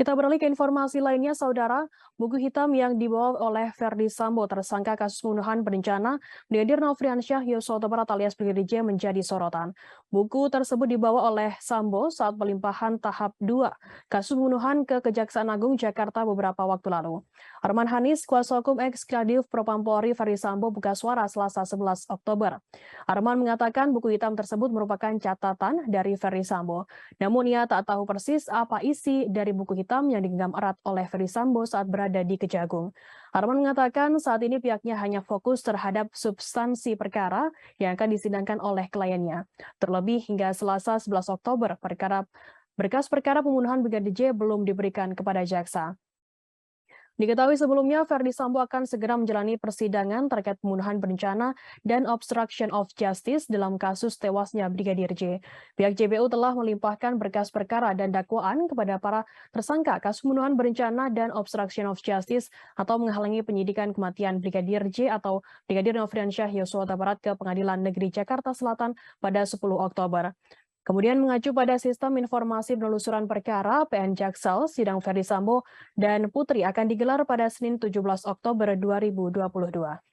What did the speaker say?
Kita beralih ke informasi lainnya, Saudara. Buku hitam yang dibawa oleh Verdi Sambo, tersangka kasus pembunuhan berencana Brigadir Nofriansyah Yosua Huta Barat alias Brigadir J menjadi sorotan. Buku tersebut dibawa oleh Sambo saat pelimpahan tahap 2 kasus pembunuhan ke Kejaksaan Agung Jakarta beberapa waktu lalu. Arman Hanis, kuasa hukum ex-Kadif Propampolri Verdi Sambo buka suara Selasa 11 Oktober. Arman mengatakan buku hitam tersebut merupakan catatan dari Verdi Sambo. Namun ia tak tahu persis apa isi dari buku hitam yang digenggam erat oleh Verdi Sambo saat berada di Kejagung. Arman mengatakan saat ini pihaknya hanya fokus terhadap substansi perkara yang akan disidangkan oleh kliennya. Terlebih hingga Selasa 11 Oktober, berkas perkara pembunuhan Brigadir J belum diberikan kepada jaksa. Diketahui sebelumnya, Verdi Sambo akan segera menjalani persidangan terkait pembunuhan berencana dan obstruction of justice dalam kasus tewasnya Brigadir J. Pihak JPU telah melimpahkan berkas perkara dan dakwaan kepada para tersangka kasus pembunuhan berencana dan obstruction of justice atau menghalangi penyidikan kematian Brigadir J atau Brigadir Nofriansyah Yosua Huta Barat ke Pengadilan Negeri Jakarta Selatan pada 10 Oktober. Kemudian mengacu pada sistem informasi penelusuran perkara PN Jaksel, sidang Verdi Sambo dan Putri akan digelar pada Senin 17 Oktober 2022.